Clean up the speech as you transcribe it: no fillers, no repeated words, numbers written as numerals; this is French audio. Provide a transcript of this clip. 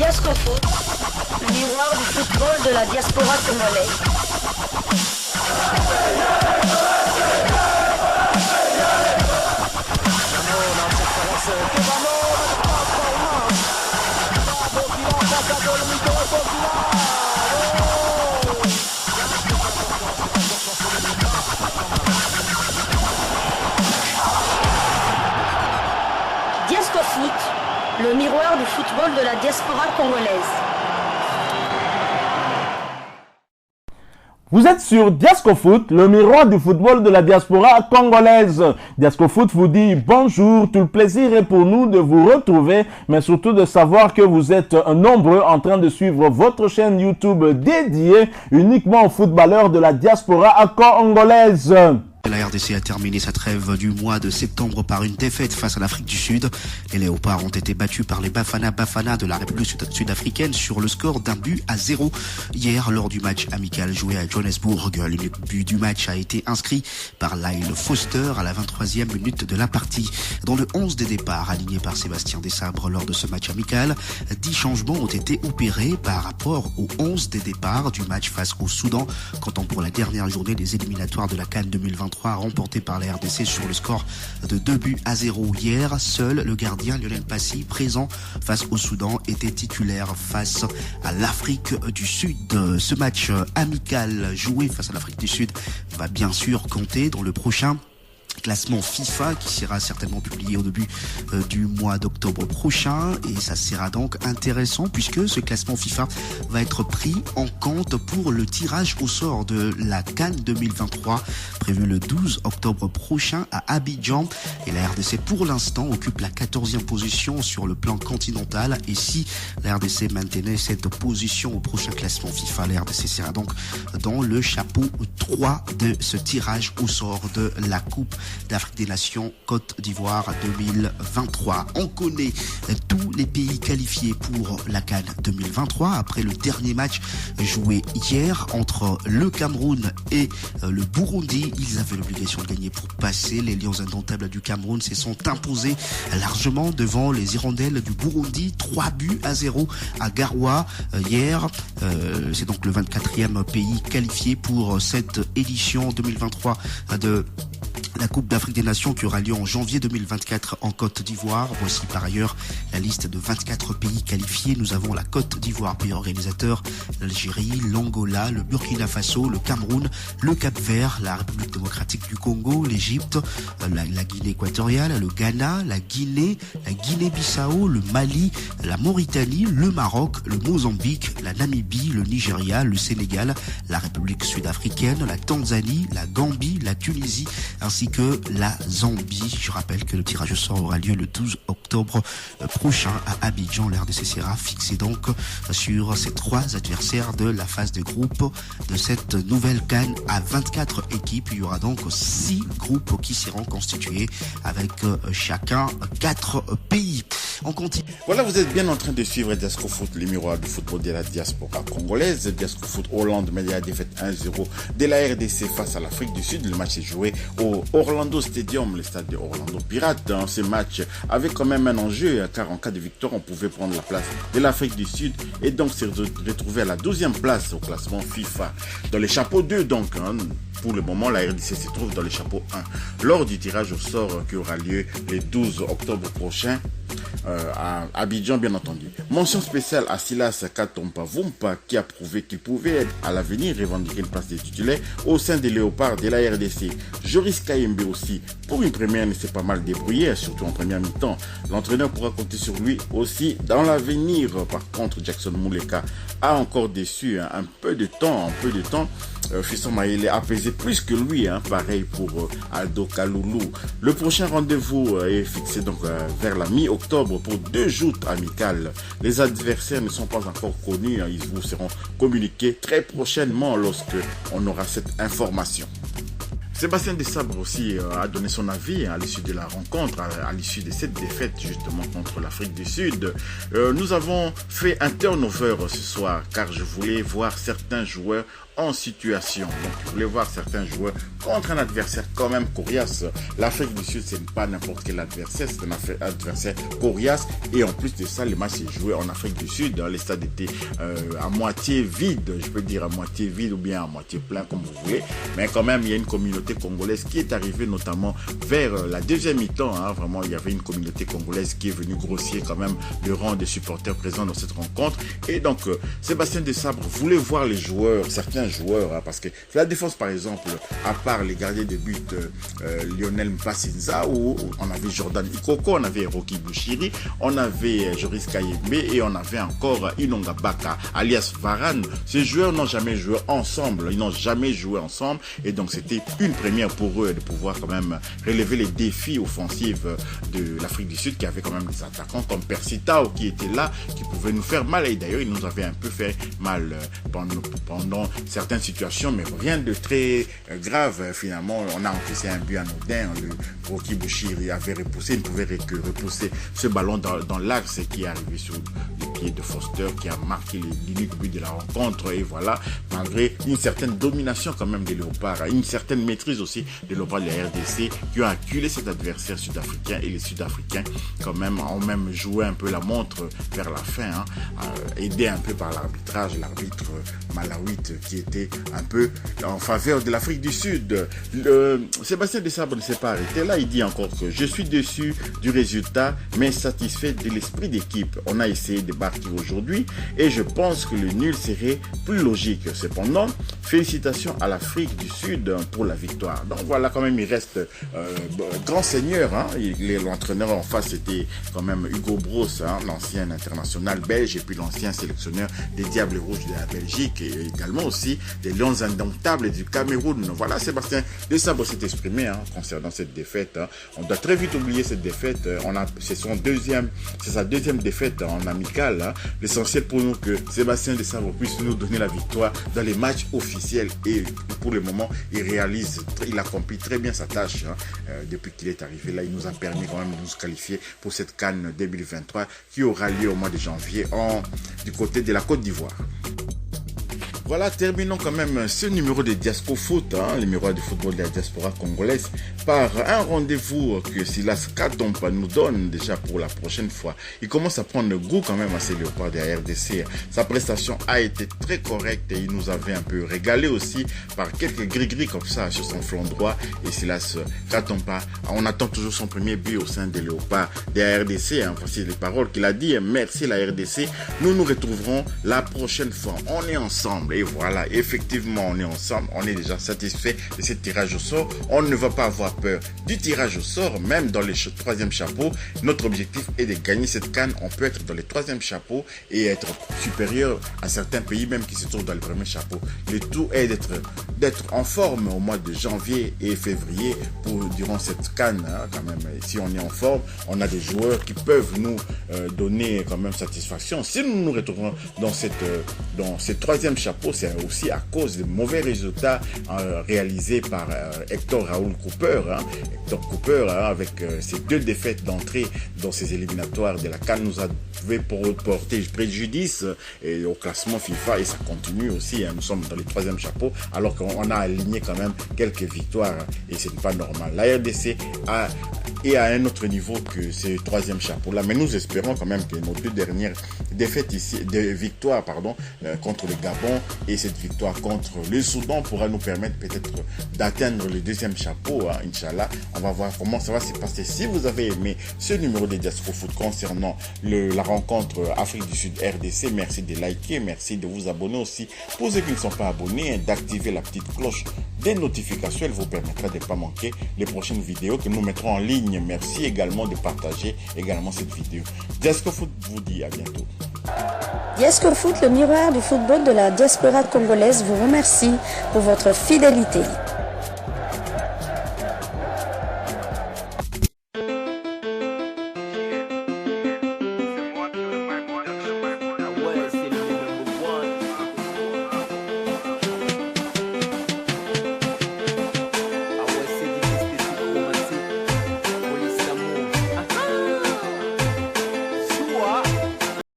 Diascofoot, le miroir du football de la diaspora congolaise. Diascofoot, le miroir du football de la diaspora congolaise. Vous êtes sur Diascofoot, le miroir du football de la diaspora congolaise. Diascofoot vous dit bonjour, tout le plaisir est pour nous de vous retrouver, mais surtout de savoir que vous êtes nombreux en train de suivre votre chaîne YouTube dédiée uniquement aux footballeurs de la diaspora congolaise. La RDC a terminé sa trêve du mois de septembre par une défaite face à l'Afrique du Sud. Les Léopards ont été battus par les Bafana de la République sud-africaine sur le score d'1-0 hier lors du match amical joué à Johannesburg. Le but du match a été inscrit par Lyle Foster à la 23e minute de la partie. Dans le 11 des départs aligné par Sébastien Desabre lors de ce match amical, 10 changements ont été opérés par rapport au 11 des départs du match face au Soudan, comptant pour la dernière journée des éliminatoires de la CAN 2023 remporté par la RDC sur le score de 2-0 hier. Seul le gardien Lionel Passy, présent face au Soudan, était titulaire face à l'Afrique du Sud. Ce match amical joué face à l'Afrique du Sud va bien sûr compter dans le prochain classement FIFA qui sera certainement publié au début du mois d'octobre prochain, et ça sera donc intéressant puisque ce classement FIFA va être pris en compte pour le tirage au sort de la CAN 2023 prévu le 12 octobre prochain à Abidjan. Et la RDC pour l'instant occupe la 14e position sur le plan continental, et si la RDC maintenait cette position au prochain classement FIFA, la RDC sera donc dans le chapeau 3 de ce tirage au sort de la Coupe d'Afrique des Nations Côte d'Ivoire 2023. On connaît tous les pays qualifiés pour la CAN 2023 après le dernier match joué hier entre le Cameroun et le Burundi. Ils avaient l'obligation de gagner pour passer. Les Lions indomptables du Cameroun se sont imposés largement devant les Hirondelles du Burundi, 3-0 à Garoua hier. C'est donc le 24e pays qualifié pour cette édition 2023 de la Coupe d'Afrique des Nations qui aura lieu en janvier 2024 en Côte d'Ivoire. Voici par ailleurs la liste de 24 pays qualifiés. Nous avons la Côte d'Ivoire, pays organisateur, l'Algérie, l'Angola, le Burkina Faso, le Cameroun, le Cap-Vert, la République démocratique du Congo, l'Égypte, la Guinée équatoriale, le Ghana, la Guinée-Bissau, le Mali, la Mauritanie, le Maroc, le Mozambique, la Namibie, le Nigeria, le Sénégal, la République sud-africaine, la Tanzanie, la Gambie, la Tunisie, ainsi que la Zambie. Je rappelle que le tirage au sort aura lieu le 12 octobre prochain à Abidjan. L'RDC sera fixé donc sur ces 3 adversaires de la phase de groupe de cette nouvelle CAN à 24 équipes. Il y aura donc 6 groupes qui seront constitués avec chacun 4 pays. On continue. Voilà, vous êtes bien en train de suivre Diascofoot, le miroir du football de la diaspora congolaise. Diascofoot Hollande, mais la défaite 1-0 de la RDC face à l'Afrique du Sud. Le match est joué au Orlando Stadium, le stade de Orlando Pirates. Dans ce match avait quand même un enjeu, car en cas de victoire, on pouvait prendre la place de l'Afrique du Sud et donc se retrouver à la 12e place au classement FIFA. Dans les chapeaux 2, donc, pour le moment, la RDC se trouve dans le chapeau 1. Lors du tirage au sort qui aura lieu le 12 octobre prochain, à Abidjan, bien entendu. Mention spéciale à Silas Katompa Vumpa, qui a prouvé qu'il pouvait à l'avenir revendiquer une place de titulaire au sein des Léopards de la RDC. Joris Kayembe aussi, pour une première, ne s'est pas mal débrouillé, surtout en première mi-temps. L'entraîneur pourra compter sur lui aussi dans l'avenir. Par contre, Jackson Mouleka a encore déçu un peu de temps. Fisson Maïle a pesé plus que lui, pareil pour Aldo Kaloulou. Le prochain rendez-vous est fixé donc vers la mi-octobre pour 2 joutes amicales. Les adversaires ne sont pas encore connus, ils vous seront communiqués très prochainement lorsque on aura cette information. Sébastien Desabre aussi a donné son avis à l'issue de la rencontre, à l'issue de cette défaite justement contre l'Afrique du Sud. Nous avons fait un turnover ce soir car je voulais voir certains joueurs en situation. Donc, je voulais voir certains joueurs contre un adversaire quand même coriace. L'Afrique du Sud, ce n'est pas n'importe quel adversaire, c'est un adversaire coriace. Et en plus de ça, le match est joué en Afrique du Sud. Les stades étaient à moitié vides, je peux dire à moitié vide ou bien à moitié plein, comme vous voulez. Mais quand même, il y a une communauté congolaise qui est arrivée notamment vers la deuxième mi-temps. Vraiment, il y avait une communauté congolaise qui est venue grossir quand même le rang des supporters présents dans cette rencontre. Et donc, Sébastien Desabre voulait voir les joueurs, certains joueurs, parce que la défense, par exemple, à part les gardiens de but Lionel Mpassinza, où on avait Jordan Ikoko, on avait Rocky Bouchiri, on avait Joris Kayembe et on avait encore Inonga Baka, alias Varane. Ces joueurs n'ont jamais joué ensemble, ils n'ont jamais joué ensemble et donc c'était une première pour eux de pouvoir quand même relever les défis offensifs de l'Afrique du Sud qui avait quand même des attaquants comme Percy Tau qui était là, qui pouvait nous faire mal et d'ailleurs il nous avait un peu fait mal pendant certaines situations, mais rien de très grave. Finalement, on a encaissé un but anodin. Le Rocky Bouchiri avait repoussé, il ne pouvait que repousser ce ballon dans l'axe qui est arrivé sur le pied de Foster qui a marqué l'unique but de la rencontre. Et voilà, malgré une certaine domination quand même des Léopards, une certaine maîtrise aussi des Léopards de la RDC qui ont acculé cet adversaire sud-africain et les Sud-Africains quand même ont même joué un peu la montre vers la fin, aidé un peu par l'arbitrage, l'arbitre malawite qui était un peu en faveur de l'Afrique du Sud. Sébastien Desabre ne s'est pas arrêté là, il dit encore que je suis déçu du résultat mais satisfait de l'esprit d'équipe. On a essayé de battre aujourd'hui et je pense que le nul serait plus logique. Cependant, félicitations à l'Afrique du Sud pour la victoire. Donc voilà, quand même il reste grand seigneur. L'entraîneur en face c'était quand même Hugo Bros, l'ancien international belge et puis l'ancien sélectionneur des Diables Rouges de la Belgique et également aussi des Lions Indomptables du Cameroun. Voilà, Sébastien Desabre s'est exprimé concernant cette défaite. On doit très vite oublier cette défaite. C'est sa deuxième défaite en amical. L'essentiel pour nous que Sébastien Desabre puisse nous donner la victoire dans les matchs officiels et pour le moment il accomplit très bien sa tâche depuis qu'il est arrivé là. Il nous a permis quand même de nous qualifier pour cette CAN 2023 qui aura lieu au mois de janvier du côté de la Côte d'Ivoire. Voilà, terminons quand même ce numéro de Diasco Foot, le miroir du football de la diaspora congolaise, par un rendez-vous que Silas Katompa nous donne déjà pour la prochaine fois. Il commence à prendre le goût quand même à ces Léopards de la RDC. Sa prestation a été très correcte et il nous avait un peu régalé aussi par quelques gris-gris comme ça sur son flanc droit. Et Silas Katompa, on attend toujours son premier but au sein des Léopards de la RDC. Voici les paroles qu'il a dit. Merci la RDC. Nous nous retrouverons la prochaine fois. On est ensemble. Et voilà, effectivement, on est ensemble. On est déjà satisfait de ce tirage au sort. On ne va pas avoir peur du tirage au sort, même dans les troisième chapeaux. Notre objectif est de gagner cette CAN. On peut être dans les troisième chapeaux et être supérieur à certains pays, même qui se trouvent dans les premiers chapeaux. Le tout est d'être en forme au mois de janvier et février durant cette CAN. Quand même, si on est en forme, on a des joueurs qui peuvent nous donner quand même satisfaction. Si nous nous retrouvons dans ce troisième chapeau, c'est aussi à cause des mauvais résultats réalisés par Hector Raoul Cooper. Hector Cooper, avec ses 2 défaites d'entrée dans ces éliminatoires de la CAN, nous avait porté préjudice au classement FIFA et ça continue aussi. Nous sommes dans les troisième chapeaux alors qu'on a aligné quand même quelques victoires et ce n'est pas normal. La RDC est à un autre niveau que ces troisième chapeaux là, mais nous espérons quand même que nos 2 dernières défaites ici, victoires contre le Gabon et cette victoire contre le Soudan pourra nous permettre peut-être d'atteindre le 2e chapeau, Inch'Allah. On va voir comment ça va se passer. Si vous avez aimé ce numéro de Diasco Foot concernant la rencontre Afrique du Sud RDC, merci de liker, merci de vous abonner aussi. Pour ceux qui ne sont pas abonnés, d'activer la petite cloche des notifications, elle vous permettra de ne pas manquer les prochaines vidéos que nous mettrons en ligne. Merci également de partager également cette vidéo. Diasco Foot vous dit à bientôt. Diasco Foot, le miroir du football de la diaspora congolaise, vous remercie pour votre fidélité.